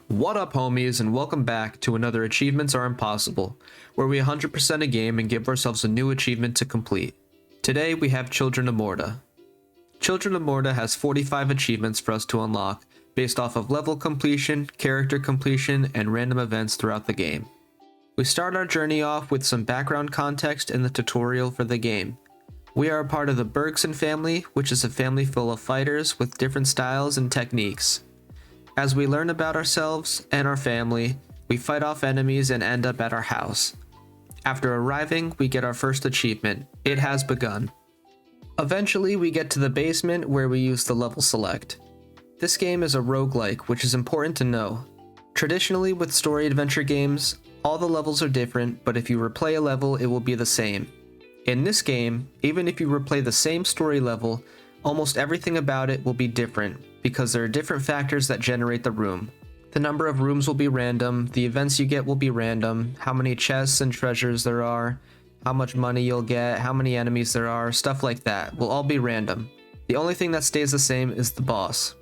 What up, homies, and welcome back to another Achievements Are Impossible, where we 100% a game and give ourselves a new achievement to complete. Today we have Children of Morta. Children of Morta has 45 achievements for us to unlock, based off of level completion, character completion, and random events throughout the game. We start our journey off with some background context in the tutorial for the game. We are a part of the Bergson family, which is a family full of fighters with different styles and techniques. As we learn about ourselves and our family, we fight off enemies and end up at our house. After arriving, we get our first achievement. It has begun. Eventually, we get to the basement where we use the level select. This game is a roguelike, which is important to know. Traditionally, with story adventure games, all the levels are different, but if you replay a level, it will be the same. In this game, even if you replay the same story level, almost everything about it will be different, because there are different factors that generate the room. The number of rooms will be random, the events you get will be random, how many chests and treasures there are, how much money you'll get, how many enemies there are, stuff like that will all be random. The only thing that stays the same is the boss.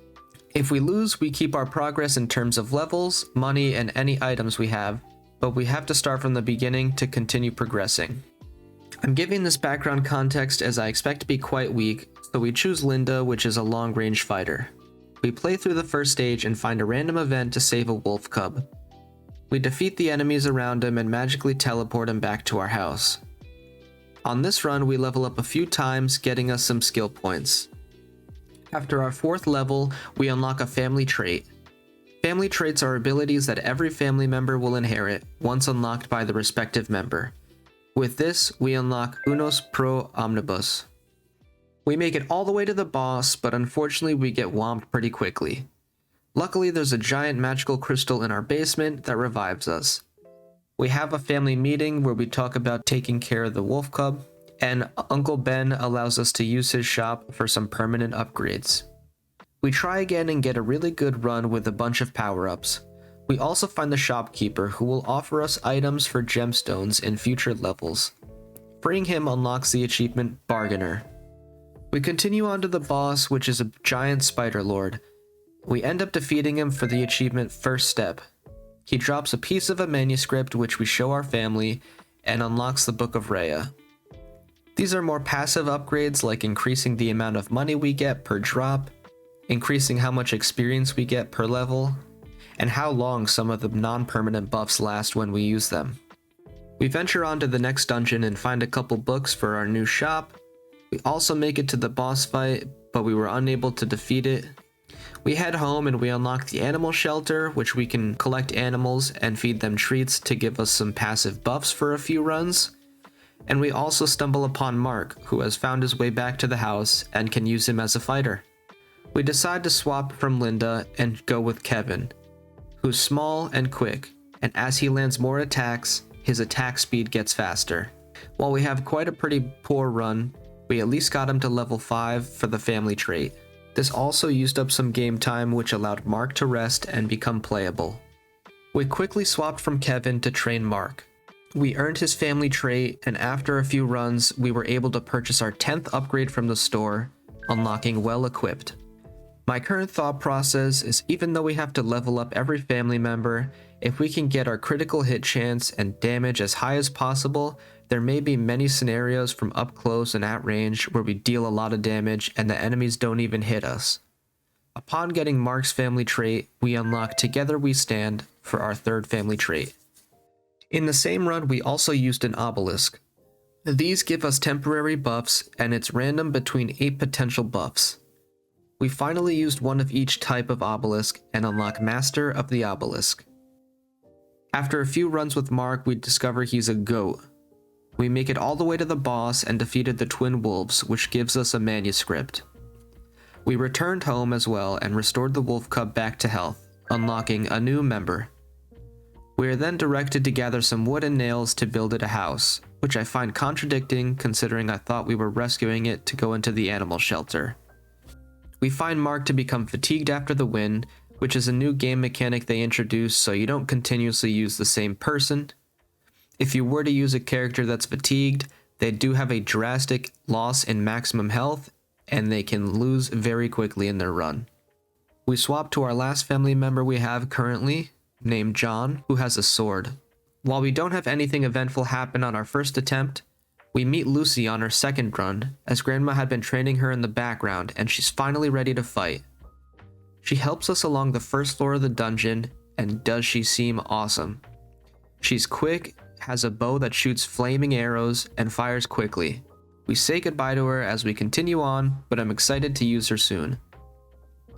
If we lose, we keep our progress in terms of levels, money, and any items we have, but we have to start from the beginning to continue progressing. I'm giving this background context as I expect to be quite weak, so we choose Linda, which is a long-range fighter. We play through the first stage and find a random event to save a wolf cub. We defeat the enemies around him and magically teleport him back to our house. On this run, we level up a few times, getting us some skill points. After our 4th level, we unlock a family trait. Family traits are abilities that every family member will inherit, once unlocked by the respective member. With this, we unlock Unos Pro Omnibus. We make it all the way to the boss, but unfortunately we get whomped pretty quickly. Luckily, there's a giant magical crystal in our basement that revives us. We have a family meeting where we talk about taking care of the wolf cub, and Uncle Ben allows us to use his shop for some permanent upgrades. We try again and get a really good run with a bunch of power-ups. We also find the shopkeeper, who will offer us items for gemstones in future levels. Freeing him unlocks the achievement Bargainer. We continue on to the boss, which is a giant spider lord. We end up defeating him for the achievement First Step. He drops a piece of a manuscript which we show our family, and unlocks the Book of Rhea. These are more passive upgrades, like increasing the amount of money we get per drop, increasing how much experience we get per level, and how long some of the non-permanent buffs last when we use them. We venture on to the next dungeon and find a couple books for our new shop. We also make it to the boss fight, but we were unable to defeat it. We head home and we unlock the animal shelter, which we can collect animals and feed them treats to give us some passive buffs for a few runs. And we also stumble upon Mark, who has found his way back to the house and can use him as a fighter. We decide to swap from Linda and go with Kevin, who's small and quick, and as he lands more attacks, his attack speed gets faster. While we have quite a pretty poor run, we at least got him to level 5 for the family trait. This also used up some game time, which allowed Mark to rest and become playable. We quickly swapped from Kevin to train Mark. We earned his family trait, and after a few runs, we were able to purchase our 10th upgrade from the store, unlocking Well Equipped. My current thought process is, even though we have to level up every family member, if we can get our critical hit chance and damage as high as possible, there may be many scenarios from up close and at range where we deal a lot of damage and the enemies don't even hit us. Upon getting Mark's family trait, we unlock Together We Stand for our 3rd family trait. In the same run, we also used an obelisk. These give us temporary buffs, and it's random between 8 potential buffs. We finally used one of each type of obelisk and unlock Master of the Obelisk. After a few runs with Mark, we discover he's a goat. We make it all the way to the boss and defeated the twin wolves, which gives us a manuscript. We returned home as well and restored the wolf cub back to health, unlocking a new member. We are then directed to gather some wood and nails to build it a house, which I find contradicting considering I thought we were rescuing it to go into the animal shelter. We find Mark to become fatigued after the win, which is a new game mechanic they introduced so you don't continuously use the same person. If you were to use a character that's fatigued, they do have a drastic loss in maximum health, and they can lose very quickly in their run. We swap to our last family member we have currently, named John, who has a sword. While we don't have anything eventful happen on our first attempt, we meet Lucy on her second run, as Grandma had been training her in the background and she's finally ready to fight. She helps us along the first floor of the dungeon, and does she seem awesome. She's quick, has a bow that shoots flaming arrows, and fires quickly. We say goodbye to her as we continue on, but I'm excited to use her soon.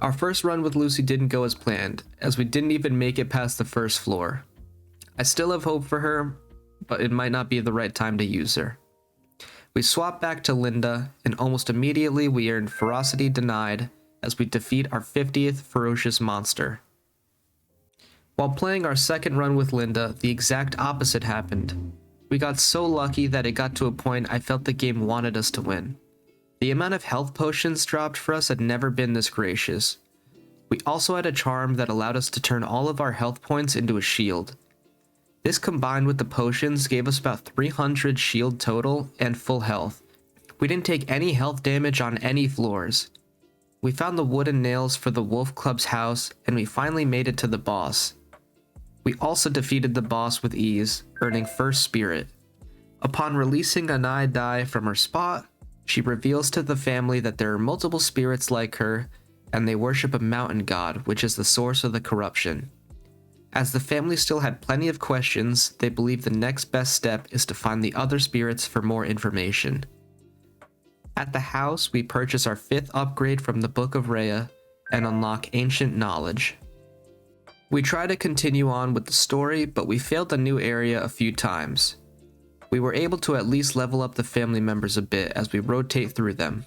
Our first run with Lucy didn't go as planned, as we didn't even make it past the first floor. I still have hope for her, but it might not be the right time to use her. We swap back to Linda, and almost immediately we earn Ferocity Denied as we defeat our 50th ferocious monster. While playing our second run with Linda, the exact opposite happened. We got so lucky that it got to a point I felt the game wanted us to win. The amount of health potions dropped for us had never been this gracious. We also had a charm that allowed us to turn all of our health points into a shield. This combined with the potions gave us about 300 shield total and full health. We didn't take any health damage on any floors. We found the wooden nails for the Wolf Club's house, and we finally made it to the boss. We also defeated the boss with ease, earning first spirit. Upon releasing Anai Dai from her spot, she reveals to the family that there are multiple spirits like her, and they worship a mountain god, which is the source of the corruption. As the family still had plenty of questions, they believe the next best step is to find the other spirits for more information. At the house, we purchase our 5th upgrade from the Book of Rhea and unlock Ancient Knowledge. We try to continue on with the story, but we failed the new area a few times. We were able to at least level up the family members a bit as we rotate through them.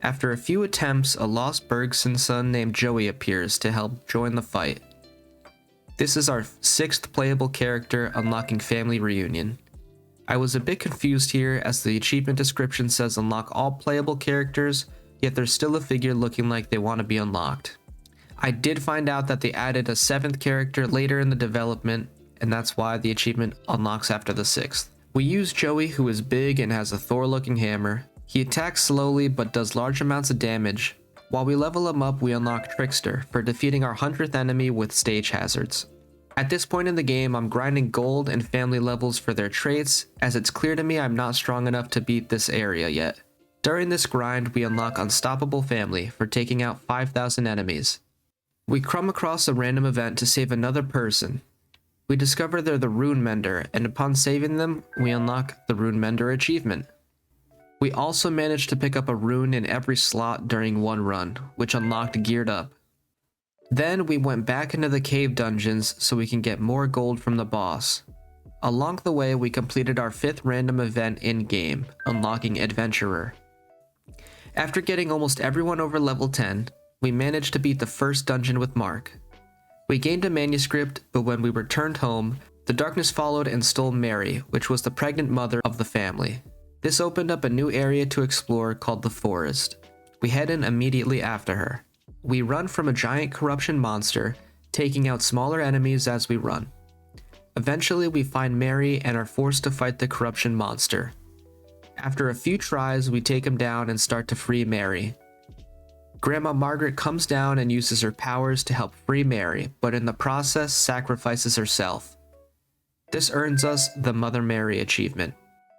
After a few attempts, a lost Bergson son named Joey appears to help join the fight. This is our 6th playable character, unlocking Family Reunion. I was a bit confused here as the achievement description says unlock all playable characters, yet there's still a figure looking like they want to be unlocked. I did find out that they added a 7th character later in the development, and that's why the achievement unlocks after the 6th. We use Joey, who is big and has a Thor-looking hammer. He attacks slowly but does large amounts of damage. While we level him up, we unlock Trickster for defeating our 100th enemy with stage hazards. At this point in the game, I'm grinding gold and family levels for their traits, as it's clear to me I'm not strong enough to beat this area yet. During this grind, we unlock Unstoppable Family for taking out 5,000 enemies. We come across a random event to save another person. We discover they're the Rune Mender, and upon saving them, we unlock the Rune Mender achievement. We also managed to pick up a rune in every slot during one run, which unlocked Geared Up. Then we went back into the cave dungeons so we can get more gold from the boss. Along the way, we completed our 5th random event in-game, unlocking Adventurer. After getting almost everyone over level 10, we managed to beat the first dungeon with Mark. We gained a manuscript, but when we returned home, the darkness followed and stole Mary, which was the pregnant mother of the family. This opened up a new area to explore called the Forest. We head in immediately after her. We run from a giant corruption monster, taking out smaller enemies as we run. Eventually, we find Mary and are forced to fight the corruption monster. After a few tries, we take him down and start to free Mary. Grandma Margaret comes down and uses her powers to help free Mary, but in the process sacrifices herself. This earns us the Mother Mary achievement.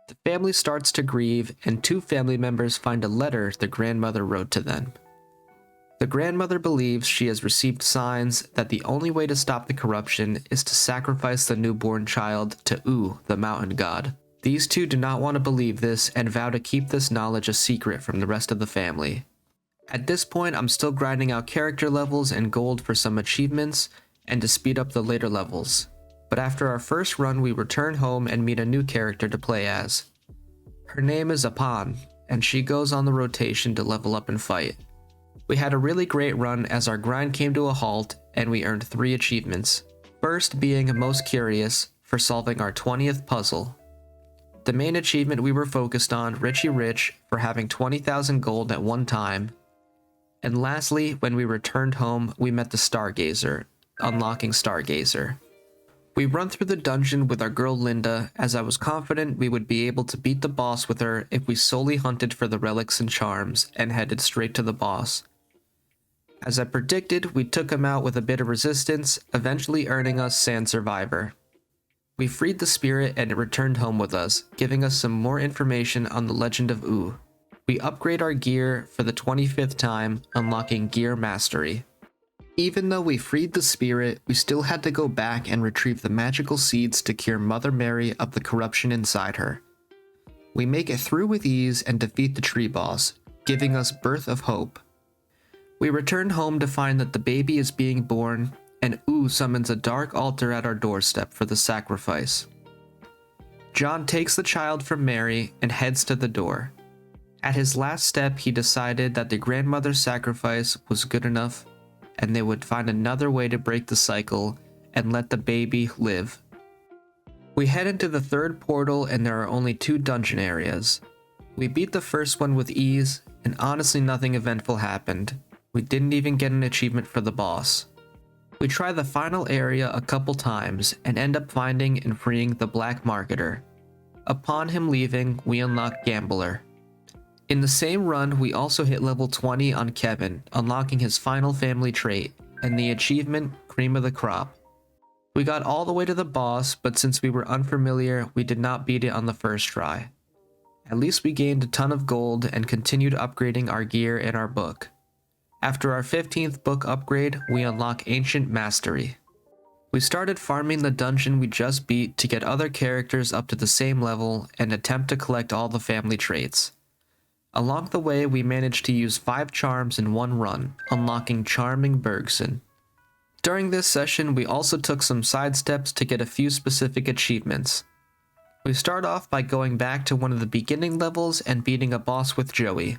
The family starts to grieve, and 2 family members find a letter the grandmother wrote to them. The grandmother believes she has received signs that the only way to stop the corruption is to sacrifice the newborn child to U, the mountain god. These 2 do not want to believe this and vow to keep this knowledge a secret from the rest of the family. At this point, I'm still grinding out character levels and gold for some achievements and to speed up the later levels. But after our first run, we return home and meet a new character to play as. Her name is Apan, and she goes on the rotation to level up and fight. We had a really great run as our grind came to a halt and we earned 3 achievements. First being Most Curious for solving our 20th puzzle. The main achievement we were focused on, Richie Rich, for having 20,000 gold at one time. And lastly, when we returned home, we met the Stargazer, unlocking Stargazer. We run through the dungeon with our girl Linda, as I was confident we would be able to beat the boss with her if we solely hunted for the relics and charms and headed straight to the boss. As I predicted, we took him out with a bit of resistance, eventually earning us Sand Survivor. We freed the spirit and it returned home with us, giving us some more information on the legend of Oo. We upgrade our gear for the 25th time, unlocking Gear Mastery. Even though we freed the spirit, we still had to go back and retrieve the magical seeds to cure Mother Mary of the corruption inside her. We make it through with ease and defeat the tree boss, giving us Birth of Hope. We return home to find that the baby is being born, and Oo summons a dark altar at our doorstep for the sacrifice. John takes the child from Mary and heads to the door. At his last step, he decided that the grandmother's sacrifice was good enough, and they would find another way to break the cycle and let the baby live. We head into the third portal and there are only 2 dungeon areas. We beat the first one with ease, and honestly nothing eventful happened. We didn't even get an achievement for the boss. We try the final area a couple times and end up finding and freeing the Black Marketer. Upon him leaving, we unlock Gambler. In the same run, we also hit level 20 on Kevin, unlocking his final family trait, and the achievement, Cream of the Crop. We got all the way to the boss, but since we were unfamiliar, we did not beat it on the first try. At least we gained a ton of gold and continued upgrading our gear and our book. After our 15th book upgrade, we unlock Ancient Mastery. We started farming the dungeon we just beat to get other characters up to the same level and attempt to collect all the family traits. Along the way, we managed to use 5 charms in one run, unlocking Charming Bergson. During this session, we also took some side steps to get a few specific achievements. We start off by going back to one of the beginning levels and beating a boss with Joey.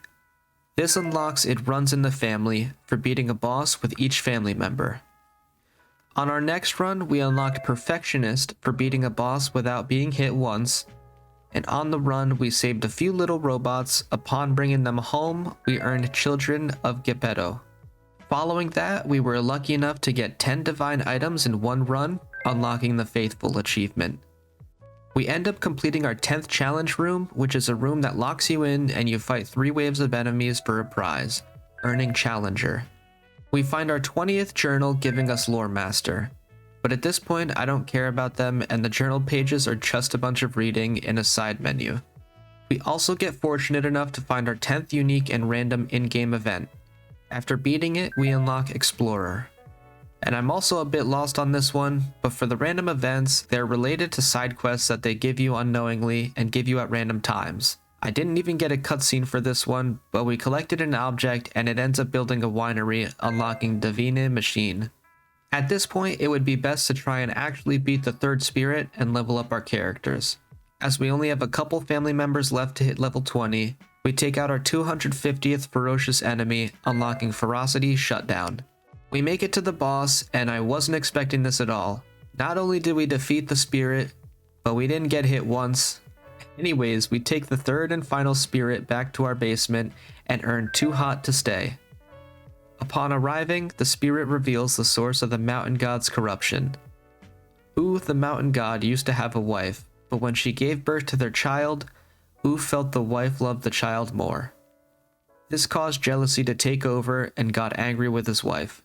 This unlocks It Runs in the Family for beating a boss with each family member. On our next run, we unlocked Perfectionist for beating a boss without being hit once, and on the run, we saved a few little robots. Upon bringing them home, we earned Children of Geppetto. Following that, we were lucky enough to get 10 divine items in one run, unlocking the Faithful achievement. We end up completing our 10th challenge room, which is a room that locks you in and you fight 3 waves of enemies for a prize, earning Challenger. We find our 20th journal giving us Lore Master, but at this point I don't care about them and the journal pages are just a bunch of reading in a side menu. We also get fortunate enough to find our 10th unique and random in-game event. After beating it, we unlock Explorer. And I'm also a bit lost on this one, but for the random events, they're related to side quests that they give you unknowingly and give you at random times. I didn't even get a cutscene for this one, but we collected an object and it ends up building a winery, unlocking Divine Machine. At this point, it would be best to try and actually beat the 3rd spirit and level up our characters. As we only have a couple family members left to hit level 20, we take out our 250th ferocious enemy, unlocking Ferocity Shutdown. We make it to the boss, and I wasn't expecting this at all. Not only did we defeat the spirit, but we didn't get hit once. Anyways, we take the 3rd and final spirit back to our basement and earn Too Hot to Stay. Upon arriving, the spirit reveals the source of the mountain god's corruption. Oo, the mountain god, used to have a wife, but when she gave birth to their child, Oo felt the wife loved the child more. This caused jealousy to take over and got angry with his wife.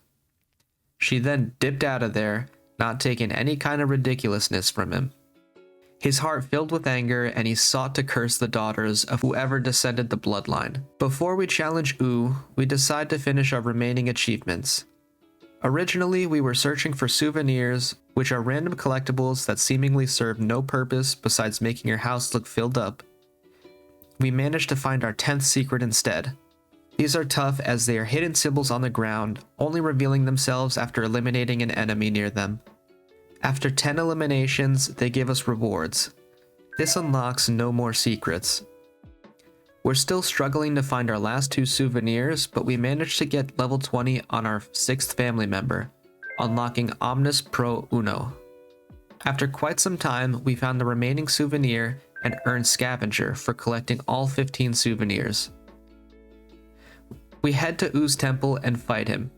She then dipped out of there, not taking any kind of ridiculousness from him. His heart filled with anger and he sought to curse the daughters of whoever descended the bloodline. Before we challenge Oo, we decide to finish our remaining achievements. Originally, we were searching for souvenirs, which are random collectibles that seemingly serve no purpose besides making your house look filled up. We managed to find our 10th secret instead. These are tough as they are hidden symbols on the ground, only revealing themselves after eliminating an enemy near them. After 10 eliminations, they give us rewards. This unlocks No More Secrets. We're still struggling to find our last 2 souvenirs, but we managed to get level 20 on our 6th family member, unlocking Omnis Pro Uno. After quite some time, we found the remaining souvenir and earned Scavenger for collecting all 15 souvenirs. We head to Oo's temple and fight him.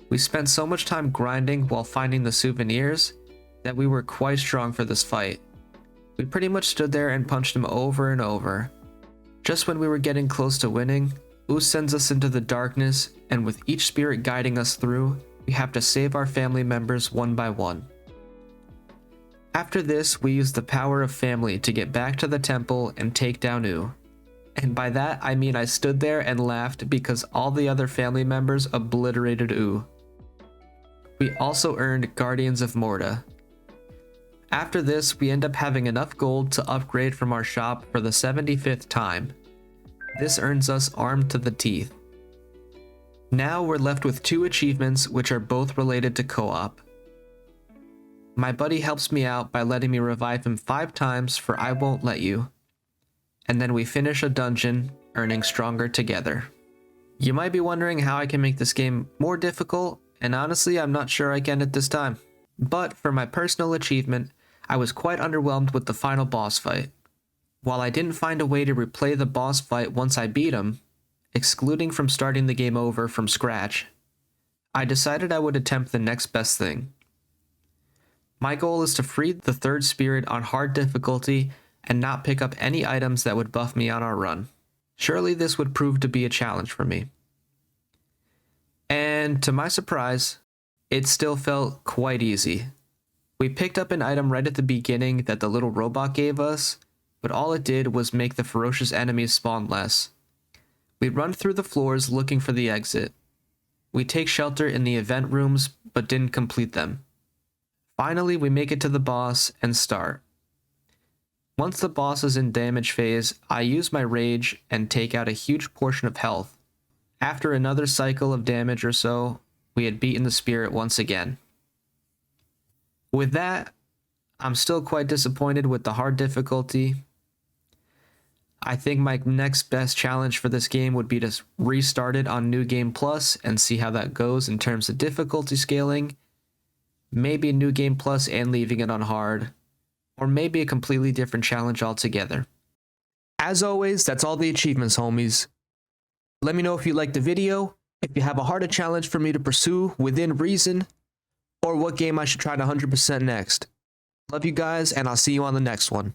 We spent so much time grinding while finding the souvenirs that we were quite strong for this fight. We pretty much stood there and punched him over and over. Just when we were getting close to winning, U sends us into the darkness, and with each spirit guiding us through, we have to save our family members one by one. After this, we use the power of family to get back to the temple and take down U. And by that, I mean I stood there and laughed because all the other family members obliterated U. We also earned Guardians of Morta. After this, we end up having enough gold to upgrade from our shop for the 75th time. This earns us Armed to the Teeth. Now we're left with 2 achievements which are both related to co-op. My buddy helps me out by letting me revive him 5 times for I Won't Let You. And then we finish a dungeon, earning Stronger Together. You might be wondering how I can make this game more difficult, and honestly I'm not sure I can at this time. But for my personal achievement, I was quite underwhelmed with the final boss fight. While I didn't find a way to replay the boss fight once I beat him, excluding from starting the game over from scratch, I decided I would attempt the next best thing. My goal is to free the 3rd spirit on hard difficulty and not pick up any items that would buff me on our run. Surely this would prove to be a challenge for me. And to my surprise, it still felt quite easy. We picked up an item right at the beginning that the little robot gave us, but all it did was make the ferocious enemies spawn less. We run through the floors looking for the exit. We take shelter in the event rooms, but didn't complete them. Finally, we make it to the boss and start. Once the boss is in damage phase, I use my rage and take out a huge portion of health. After another cycle of damage or so, we had beaten the spirit once again. With that, I'm still quite disappointed with the hard difficulty. I think my next best challenge for this game would be to restart it on New Game Plus and see how that goes in terms of difficulty scaling. Maybe New Game Plus and leaving it on hard, or maybe a completely different challenge altogether. As always, that's all the achievements, homies. Let me know if you liked the video, if you have a harder challenge for me to pursue within reason, or what game I should try to 100% next. Love you guys, and I'll see you on the next one.